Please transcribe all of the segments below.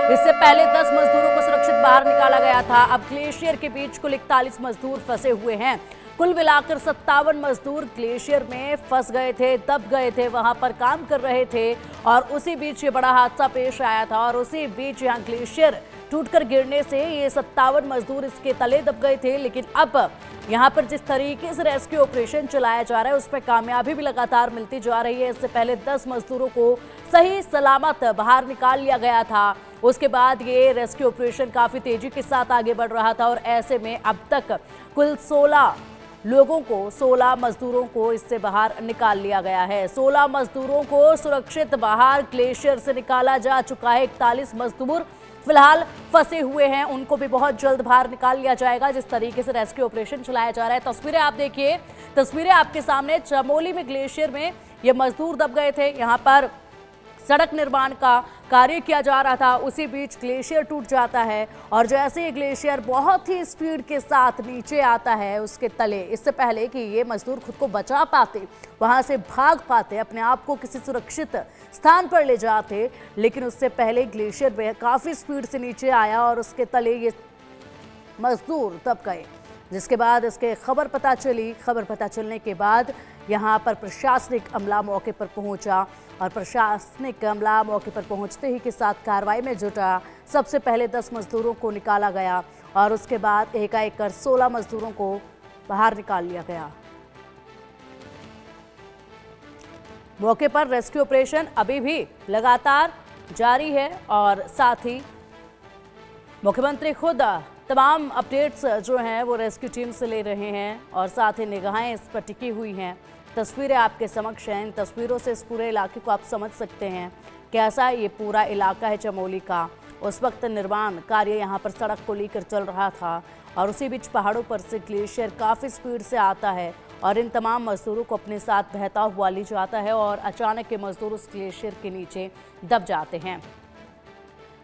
इससे पहले 10 मजदूरों को सुरक्षित बाहर निकाला गया था। अब ग्लेशियर के बीच कुल 41 मजदूर फंसे हुए हैं। कुल मिलाकर 57 मजदूर ग्लेशियर में फंस गए थे, दब गए थे, वहां पर काम कर रहे थे और उसी बीच ये बड़ा हादसा पेश आया था। और उसी बीच यहाँ ग्लेशियर टूटकर गिरने से ये 57 मजदूर इसके तले दब गए थे। लेकिन अब यहाँ पर जिस तरीके से रेस्क्यू ऑपरेशन चलाया जा रहा है उसमें कामयाबी भी लगातार मिलती जा रही है। इससे पहले 10 मजदूरों को सही सलामत बाहर निकाल लिया गया था। उसके बाद ये रेस्क्यू ऑपरेशन काफी तेजी के साथ आगे बढ़ रहा था और ऐसे में अब तक कुल 16 मजदूरों को इससे बाहर निकाल लिया गया है। 16 मजदूरों को सुरक्षित बाहर ग्लेशियर से निकाला जा चुका है। 41 मजदूर फिलहाल फंसे हुए हैं, उनको भी बहुत जल्द बाहर निकाल लिया जाएगा। जिस तरीके से रेस्क्यू ऑपरेशन चलाया जा रहा है, तस्वीरें आप देखिए, तस्वीरें आपके सामने। चमोली में ग्लेशियर में ये मजदूर दब गए थे। यहाँ पर सड़क निर्माण का कार्य किया जा रहा था, उसी बीच ग्लेशियर टूट जाता है और जैसे ही ग्लेशियर बहुत ही स्पीड के साथ नीचे आता है उसके तले, इससे पहले कि ये मजदूर खुद को बचा पाते, वहां से भाग पाते, अपने आप को किसी सुरक्षित स्थान पर ले जाते, लेकिन उससे पहले ग्लेशियर काफी स्पीड से नीचे आया और उसके तले ये मजदूर दब गए। जिसके बाद इसके खबर पता चलने के बाद यहाँ पर प्रशासनिक अमला मौके पर पहुंचा और प्रशासनिक अमला मौके पर पहुंचते ही के साथ कार्रवाई में जुटा। सबसे पहले 10 मजदूरों को निकाला गया और उसके बाद एकाएक कर 16 मजदूरों को बाहर निकाल लिया गया। मौके पर रेस्क्यू ऑपरेशन अभी भी लगातार जारी है और साथ ही मुख्यमंत्री खुद तमाम अपडेट्स जो हैं वो रेस्क्यू टीम से ले रहे हैं और साथ ही निगाहें इस पर टिकी हुई हैं। तस्वीरें आपके समक्ष हैं। इन तस्वीरों से इस पूरे इलाके को आप समझ सकते हैं कैसा ये पूरा इलाका है चमोली का। उस वक्त निर्माण कार्य यहाँ पर सड़क को लेकर चल रहा था और उसी बीच पहाड़ों पर से ग्लेशियर काफ़ी स्पीड से आता है और इन तमाम मजदूरों को अपने साथ बहता हुआ ले जाता है और अचानक के मजदूर उस ग्लेशियर के नीचे दब जाते हैं।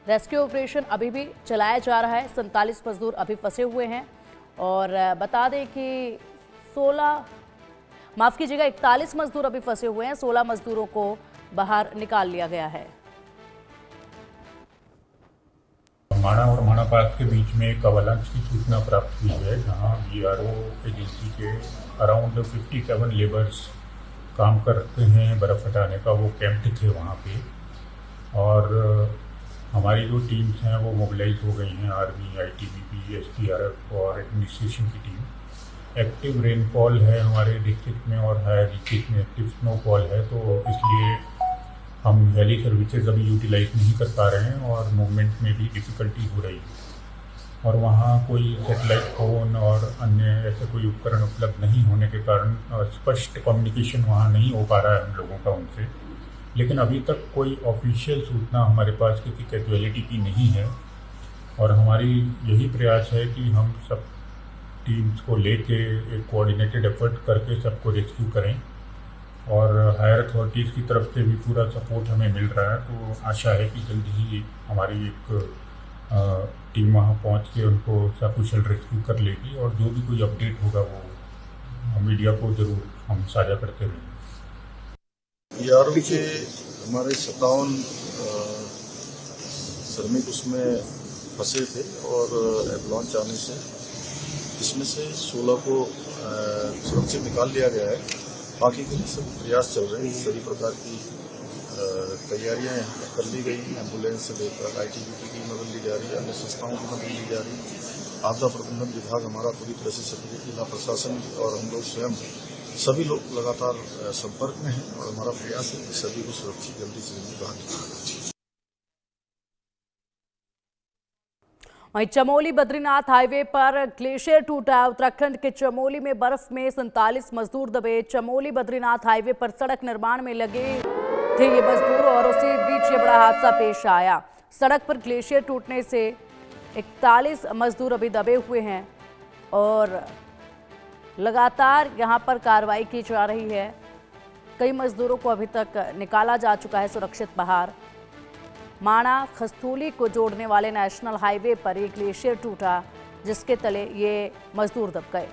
रेस्क्यू ऑपरेशन अभी भी चलाया जा रहा है। 47 मजदूर अभी फंसे हुए हैं और बता दें कि 41 मजदूर अभी फंसे हुए हैं। 16 मजदूरों को बाहर निकाल लिया गया है। माणा और माणा पास के बीच में एक अवलांच की सूचना प्राप्त हुई है, जहां बीआरओ एजेंसी के अराउंड 57 लेबर्स काम करते हैं बर्फ़ हटाने का, वो कैंप थे वहां पे। और हमारी जो टीम्स हैं वो मोबिलाइज हो गई हैं, आर्मी, आईटीबीपी, एसडीआरएफ और एडमिनिस्ट्रेशन की टीम। एक्टिव रेनफॉल है हमारे डिस्ट्रिक्ट में और हायर डिस्ट्रिक्ट में एक्टिव स्नोफॉल है, तो इसलिए हम हेली सर्विसेज अभी यूटिलाइज नहीं कर पा रहे हैं और मूवमेंट में भी डिफ़िकल्टी हो रही है। और वहाँ कोई सेटेलाइट फ़ोन और अन्य ऐसे कोई उपकरण उपलब्ध नहीं होने के कारण स्पष्ट कम्युनिकेशन वहाँ नहीं हो पा रहा है हम लोगों का उनसे। लेकिन अभी तक कोई ऑफिशियल सूचना हमारे पास किसी कैजुअलिटी की नहीं है और हमारी यही प्रयास है कि हम सब टीम्स को लेके एक कोऑर्डिनेटेड एफर्ट करके सबको रेस्क्यू करें और हायर अथॉरिटीज़ की तरफ से भी पूरा सपोर्ट हमें मिल रहा है। तो आशा है कि जल्द ही हमारी एक टीम वहाँ पहुँच के उनको सकुशल रेस्क्यू कर लेगी और जो भी कोई अपडेट होगा वो मीडिया को ज़रूर हम साझा करते रहेंगे। बीआरओ के हमारे 57 श्रमिक उसमें फंसे थे और एवलांच आने से इसमें से 16 को सुरक्षित निकाल लिया गया है। बाकी के लिए सब प्रयास चल रहे हैं। सभी प्रकार की तैयारियां कर ली गई। एम्बुलेंस से लेकर आईटीबीपी की मदद ली जा रही है, अन्य संस्थाओं की मदद ली जा रही है। आपदा प्रबंधन विभाग हमारा पूरी तरह से सक्रिय, जिला प्रशासन और हम लोग स्वयं सभी लोग लगातार संपर्क में हैं और हमारा प्रयास है कि सभी को सुरक्षित जल्दी से जल्दी बाहर निकाला। वहीं चमोली बद्रीनाथ हाईवे पर ग्लेशियर टूटा। उत्तराखंड के चमोली में बर्फ में 47 मजदूर दबे। चमोली बद्रीनाथ हाईवे पर सड़क निर्माण में लगे थे ये मजदूर और उसी बीच ये बड़ा हादसा पेश आया। सड़क पर ग्लेशियर टूटने से 41 मजदूर अभी दबे हुए हैं और लगातार यहां पर कार्रवाई की जा रही है। कई मजदूरों को अभी तक निकाला जा चुका है सुरक्षित बाहर। माणा खस्तूली को जोड़ने वाले नेशनल हाईवे पर एक ग्लेशियर टूटा, जिसके तले ये मजदूर दब गए।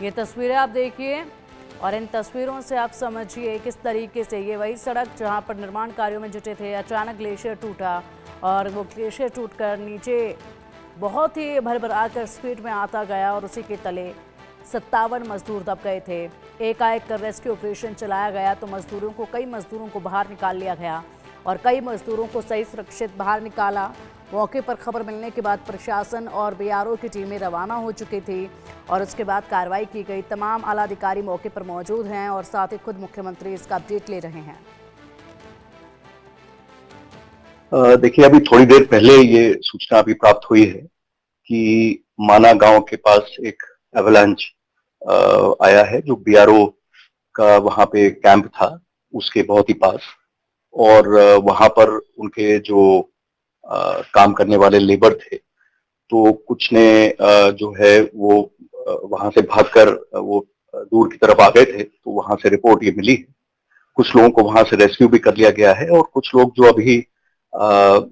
ये तस्वीरें आप देखिए और इन तस्वीरों से आप समझिए किस तरीके से ये वही सड़क जहां पर निर्माण कार्यों में जुटे थे, अचानक ग्लेशियर टूटा और वो ग्लेशियर टूटकर नीचे बहुत ही भरभरा कर स्पीड में आता गया और उसी के तले 57 मजदूर दब गए थे। एकाएक कर रेस्क्यू ऑपरेशन चलाया गया तो कई मजदूरों को बाहर निकाल लिया गया और कई मजदूरों को सही सुरक्षित बाहर निकाला। मौके पर खबर मिलने के बाद प्रशासन और बीआरओ की टीमें रवाना हो चुकी थी और उसके बाद कार्रवाई की गई। तमाम आला अधिकारी मौके पर मौजूद हैं और साथ ही खुद मुख्यमंत्री इसका अपडेट ले रहे हैं। देखिए, अभी थोड़ी देर पहले ये सूचना अभी प्राप्त हुई है कि माना गांव के पास एक एवलांच आया है, जो बीआरओ का वहां पे कैंप था उसके बहुत ही पास, और वहां पर उनके जो काम करने वाले लेबर थे, तो कुछ ने जो है वो वहां से भागकर वो दूर की तरफ आ गए थे। तो वहां से रिपोर्ट ये मिली है। कुछ लोगों को वहां से रेस्क्यू भी कर लिया गया है और कुछ लोग जो अभी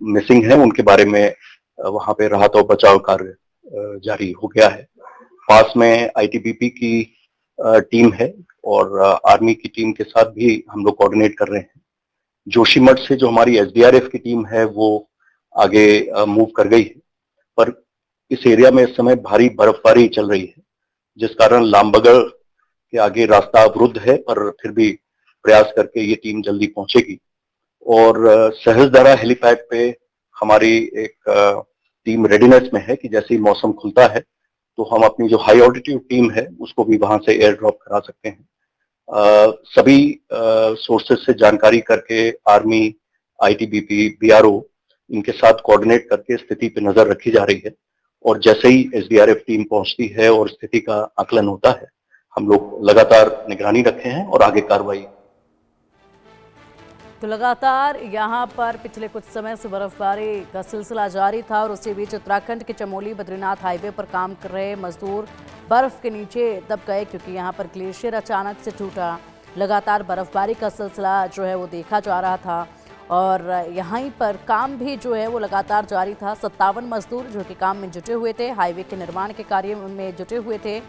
मिसिंग हैं उनके बारे में वहां पे राहत और बचाव कार्य जारी हो गया है। पास में आईटीबीपी की टीम है और आर्मी की टीम के साथ भी हम लोग कोऑर्डिनेट कर रहे हैं। जोशीमठ से जो हमारी एसडीआरएफ की टीम है वो आगे मूव कर गई है, पर इस एरिया में इस समय भारी बर्फबारी चल रही है, जिस कारण लामबगड़ के आगे रास्ता अवरुद्ध है, पर फिर भी प्रयास करके ये टीम जल्दी पहुंचेगी। और सहजदरा हेलीपैड पे हमारी एक टीम रेडीनेस में है कि जैसे ही मौसम खुलता है तो हम अपनी जो हाई ऑल्टीट्यूड टीम है उसको भी वहां से एयर ड्रॉप करा सकते हैं। सभी सोर्सेज से जानकारी करके आर्मी, आईटीबीपी, बीआरओ इनके साथ कोऑर्डिनेट करके स्थिति पे नजर रखी जा रही है और जैसे ही एसडीआरएफ टीम पहुंचती है और स्थिति का आकलन होता है, हम लोग लगातार निगरानी रखे हैं और आगे कार्रवाई। तो लगातार यहाँ पर पिछले कुछ समय से बर्फबारी का सिलसिला जारी था और उसी बीच उत्तराखंड के चमोली बद्रीनाथ हाईवे पर काम कर रहे मजदूर बर्फ के नीचे दब गए क्योंकि यहाँ पर ग्लेशियर अचानक से टूटा। लगातार बर्फबारी का सिलसिला जो है वो देखा जा रहा था और यहीं पर काम भी जो है वो लगातार जारी था। 57 मजदूर जो कि काम में जुटे हुए थे, हाईवे के निर्माण के कार्य में जुटे हुए थे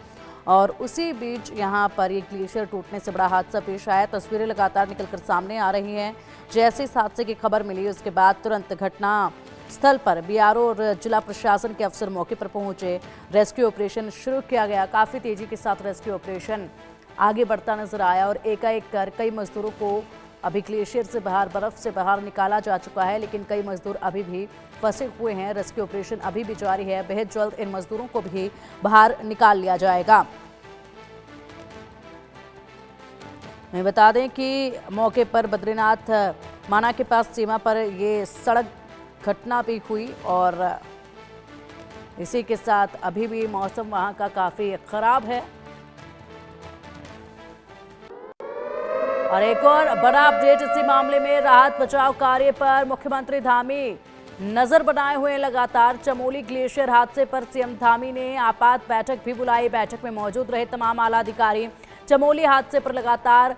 और उसी बीच यहाँ पर ये ग्लेशियर टूटने से बड़ा हादसा पेश आया। तस्वीरें लगातार निकलकर सामने आ रही हैं। जैसे इस हादसे की खबर मिली उसके बाद तुरंत घटना स्थल पर बीआरओ और जिला प्रशासन के अफसर मौके पर पहुंचे। रेस्क्यू ऑपरेशन शुरू किया गया। काफ़ी तेजी के साथ रेस्क्यू ऑपरेशन आगे बढ़ता नजर आया और एकाएक कर कई मजदूरों को अभी ग्लेशियर से बाहर, बर्फ से बाहर निकाला जा चुका है, लेकिन कई मजदूर अभी भी फंसे हुए हैं। रेस्क्यू ऑपरेशन अभी भी जारी है। बेहद जल्द इन मजदूरों को भी बाहर निकाल लिया जाएगा। मैं बता दें कि मौके पर बद्रीनाथ माना के पास सीमा पर ये सड़क घटना भी हुई और इसी के साथ अभी भी मौसम वहां का काफ़ी ख़राब है। और एक और बड़ा अपडेट इसी मामले में, राहत बचाव कार्य पर मुख्यमंत्री धामी नजर बनाए हुए लगातार। चमोली ग्लेशियर हादसे पर सीएम धामी ने आपात बैठक भी बुलाई। बैठक में मौजूद रहे तमाम आला अधिकारी। चमोली हादसे पर लगातार